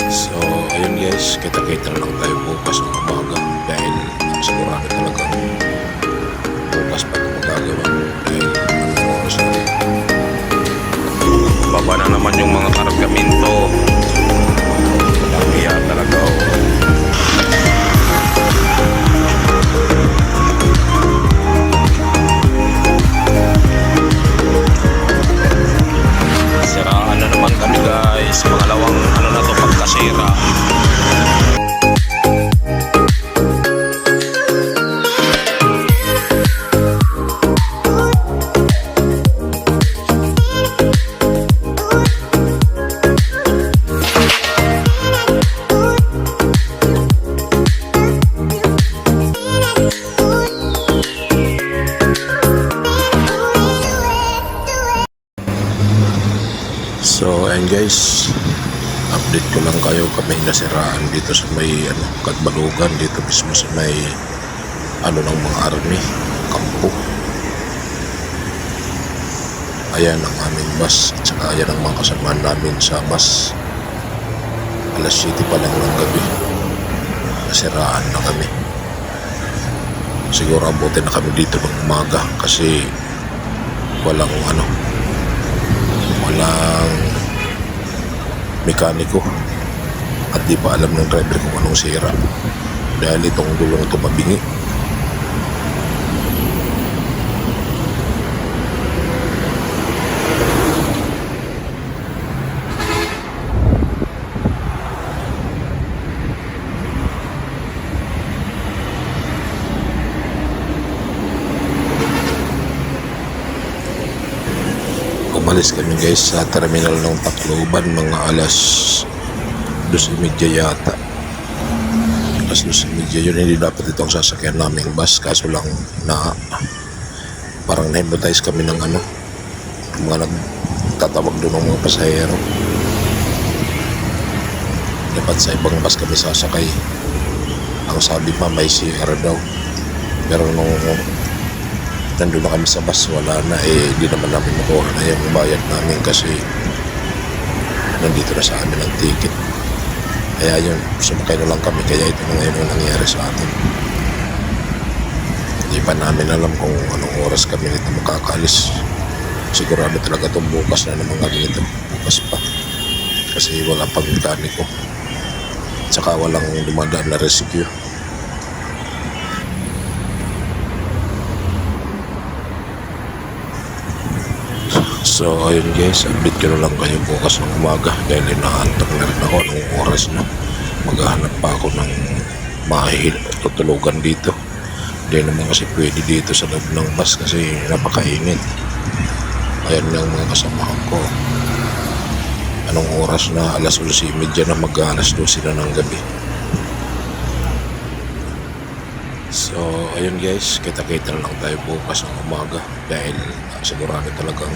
So, ayun guys, kita-kita lang tayo bukas ng umaga dahil sigurado talagang bukas pa ito magagawa dahil anong oras na rin. Baba na naman yung mga kargaminto. Lagiya talaga oh. Siraan na naman kami guys, pangalawang ano na to pagkasira. So and guys, update ko lang kayo, kami nasiraan dito sa may Katbalugan, dito mismo sa may ng mga army kampo. Ayan ang aming bus at saka ayan ang mga kasamaan namin sa bus. Alas 7 pa lang ng gabi, nasiraan na kami. Siguro abutin na kami dito ng umaga kasi walang mekaniko at di pa alam ng driver kung anong sira dahil itong gulong ito mabingi. Umalis kami guys sa terminal ng Tacloban mga alas 2:30 yata. Alas 2:30 yun, hindi dapat itong sasakyan naming bus, kaso lang na parang na-hypnotize kami ng mga nagtatawag doon ng mga pasahero. Dapat sa ibang bus kami sasakay. Ang sabi pa may CR daw, pero nung nandun na kami sa bus, wala na di naman namin makuha na yung bayad namin kasi nandito na sa amin ang ticket. Kaya yun, sumakay na lang kami, kaya ito na ngayon ang nangyari sa atin. Hindi pa namin alam kung anong oras kami nito makakaalis. Sigurado talaga itong bukas na naman kami nito, bukas pa kasi wala pang mekaniko at saka walang dumadaan na rescue. So ayun guys, update ko na lang kayo bukas ng umaga dahil inaantok na rin ako ng oras na. Maghahanap pa ako ng tutulugan dito. Hindi naman kasi pwede dito sa loob ng bus kasi napakainit. Ayan lang mga kasamahan ko. Anong oras na? Alas 11:30 na, mag-alas 12 na ng gabi. So ayun guys, kita-kita lang tayo bukas ng umaga dahil sigurado talagang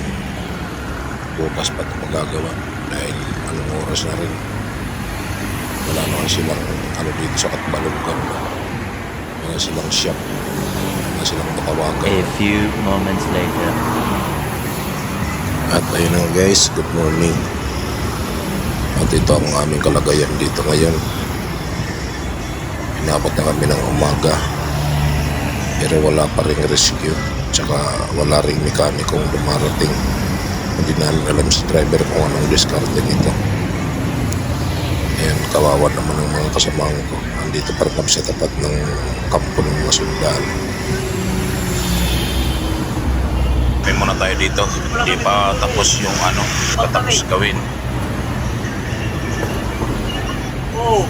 bukas pa ito magagawa dahil anong oras na rin. Wala naman silang dito sa Katbalugan, wala silang shop, wala silang matawagan. A few moments later. At ayun na guys, good morning. At ito ang aming kalagayan dito ngayon. Inabot na kami ng umaga pero wala pa ring rescue, tsaka wala ring mekanikong dumarating. Hindi namin alam sa driver kung anong diskarte nito. Ayan, kawawa naman ng mga kasamahan ko. Andito pa rin kami sa tapat ng kampo ng mga sundalo. May muna tayo dito. Hindi pa tapos yung tapos gawin. Oo.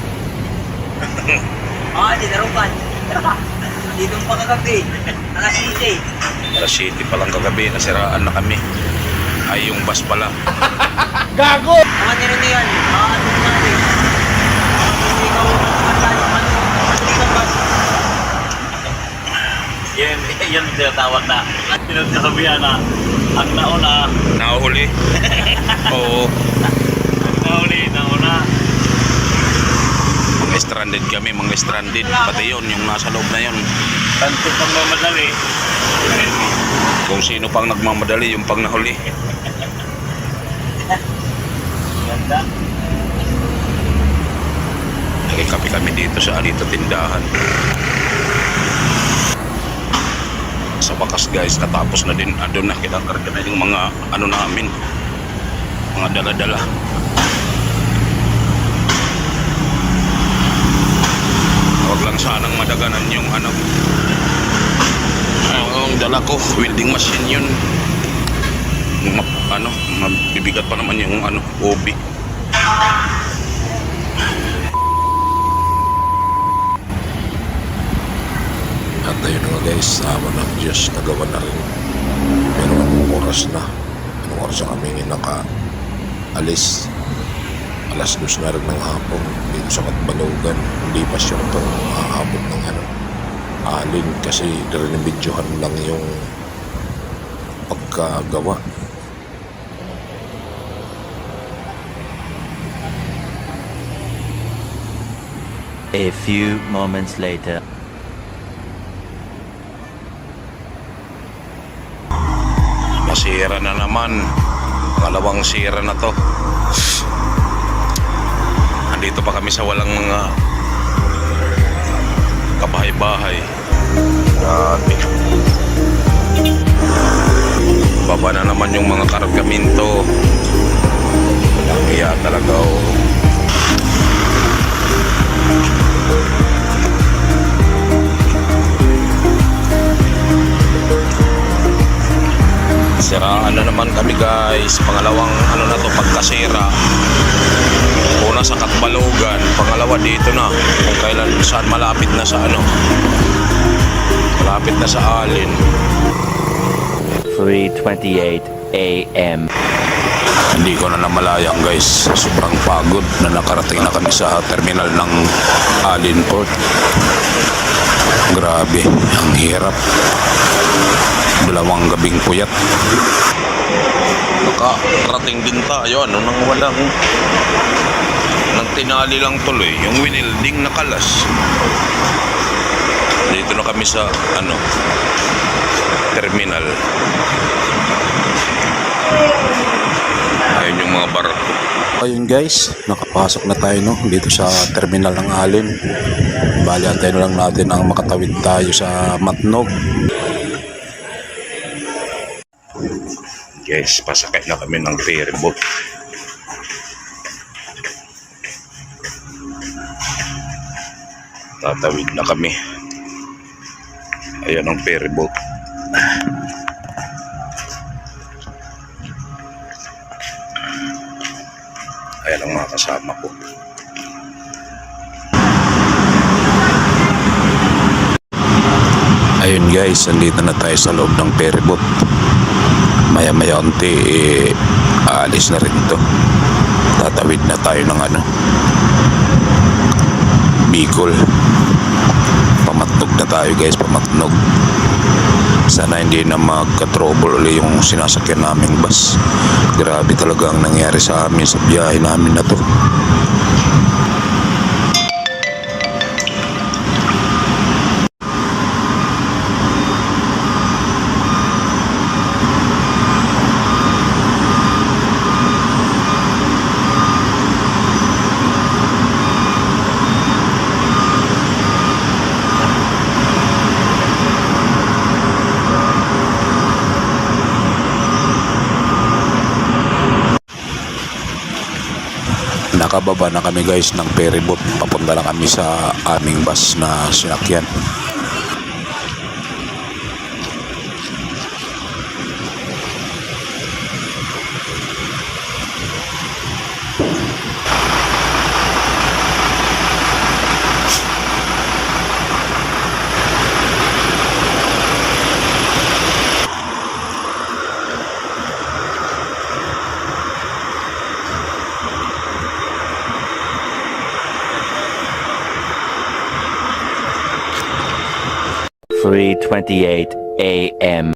Di narupan. Dito pa kagabi. Alas 7. Alas 7 pa lang kagabi, nasiraan na kami. Ay, yung bus pala. Gago! Mga nino yan. Ano natin? Hindi ka yan tinatawag na. Pinagsasabihan na ang nauna. Nahuli. Oo. Ang nauna. Mga stranded kami, mga stranded. Pati yun, yung nasa loob na yun. Tanto pang mamadali. Kung sino pang nagmamadali, yung pang nahuli. Ganda. Nakikapi kami dito sa Alito Tindahan. Sa wakas guys, natapos na din. Andun na, kinakarga na yung mga ano namin, mga dala-dala. Huwag lang sanang madaganan yung ano, ang dala ko, welding machine yun. Mabibigat pa naman yung ano, obi. At ayun nga guys, sama ng Diyos, nagawa na rin. Pero anong oras na? Anong oras na kami naka-alis? Alas 2 na rin ng hapon dito sa Katbalogan. Hindi pa sure ito aabot ng alin kasi rinibidyohan lang yung pagkagawa. A few moments later. Nasira na naman. Pangalawang sira na to. Andito pa kami sa walang mga kabahay-bahay. Grabe. Baba na naman yung mga kargaminto. Kaya talaga siraan na naman kami guys. Pangalawang ano na to, pagkasira. Una sa Katbalogan, pangalawa dito na kung kailan saan malapit na sa ano, malapit na sa Alin. 3:28 a.m. Hindi ko na namalayang guys, sobrang pagod na nakarating na kami sa terminal ng Alin Port. Grabe, ang hirap. Dalawang gabing puyat. Nakarating din tayo nang walang nang tinali lang tuloy yung winilding na kalas. Dito na kami sa ano, terminal. Ayun yung mga barko. Ayun guys, nakapasok na tayo no dito sa terminal ng Alin. Bali antayin lang natin ang makatawid tayo sa Matnog. Guys, pasakay na kami ng ferry boat. Tatawid na kami. Ayan ang ferry boat. Ayan ang mga kasama ko. Ayun guys, andito na tayo sa loob ng ferry boat. Maya-maya unti aalis na rin to. Tatawid na tayo ng ano, Bicol. Pamatnog na tayo guys, pamatnog. Sana hindi na magka-trouble ulit yung sinasakyan naming bus. Grabe talaga ang nangyari sa amin sa biyahe namin na to. Nakababa na kami guys ng ferry boat. Papunta na kami sa aming bus na sinakyan. Three 3:28 a.m.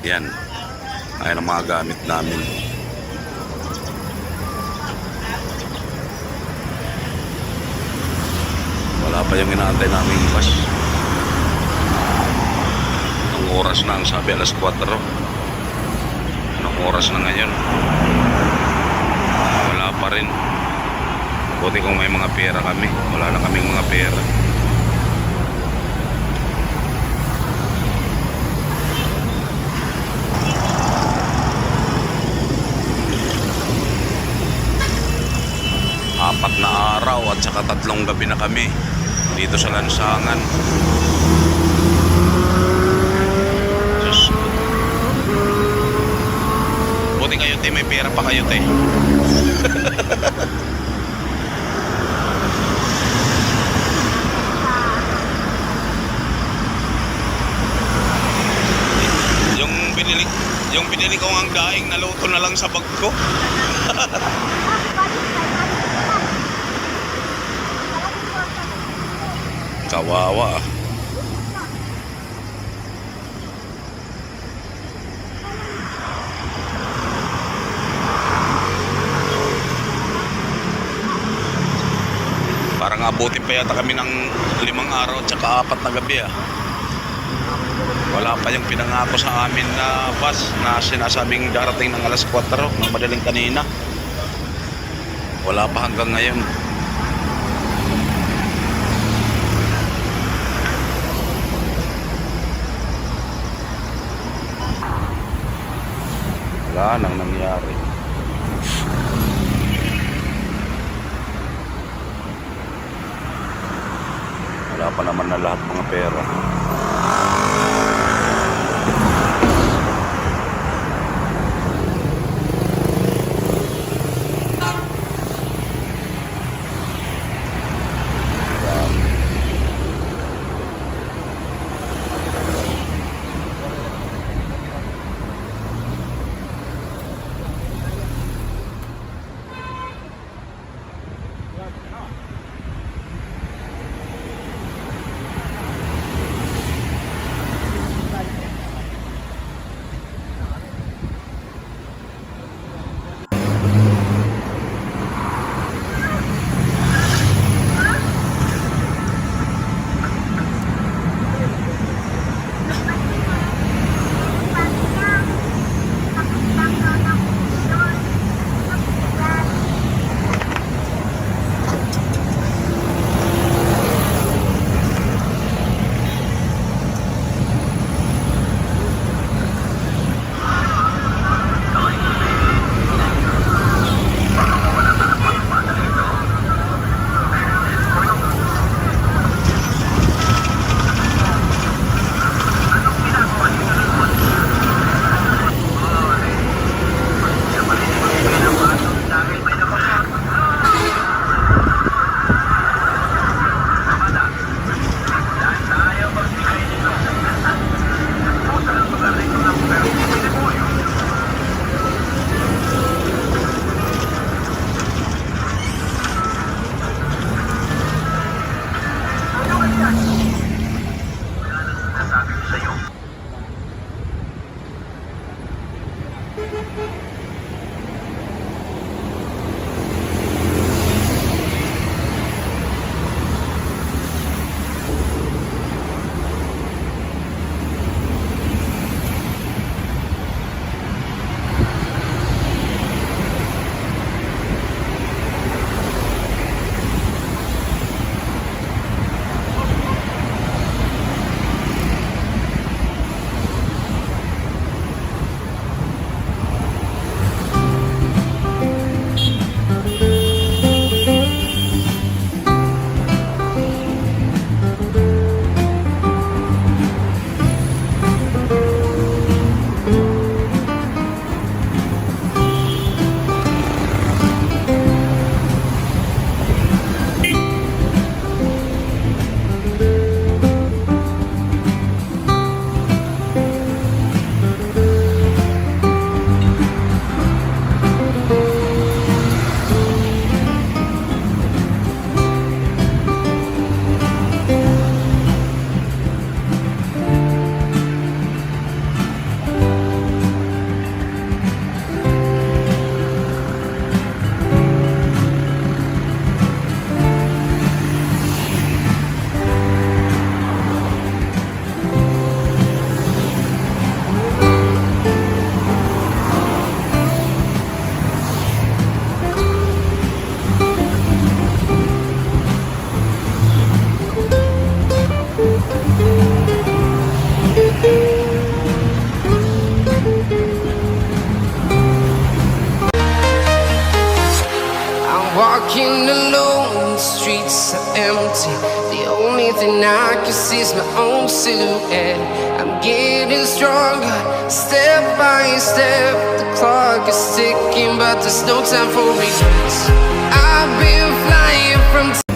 Yan. Ayan ang mga gamit namin. Wala pa yung inaantay namin bus. Ang oras na, ang sabi alas 4. Anong oras na ngayon? Wala pa rin. Buti kung may mga pera kami. Wala na kaming mga pera. Apat na araw at saka 3 gabi na kami dito sa lansangan. Diyos ko. Buti kayo, te, may pera pa kayo, te. yung binili kong ang daing naluto na lang sa bag ko. Kawawa. Parang abutin pa yata kami ng 5 araw at saka 4 na gabi ah. Wala pa yung pinangako sa amin na bus na sinasabing darating ng alas 4 ng madaling kanina. Wala pa hanggang ngayon. Wala nang nangyari. Wala pa naman na lahat mga pera. empty. The only thing I can see is my own silhouette. I'm getting stronger, step by step. The clock is ticking, but there's no time for regrets. I've been flying from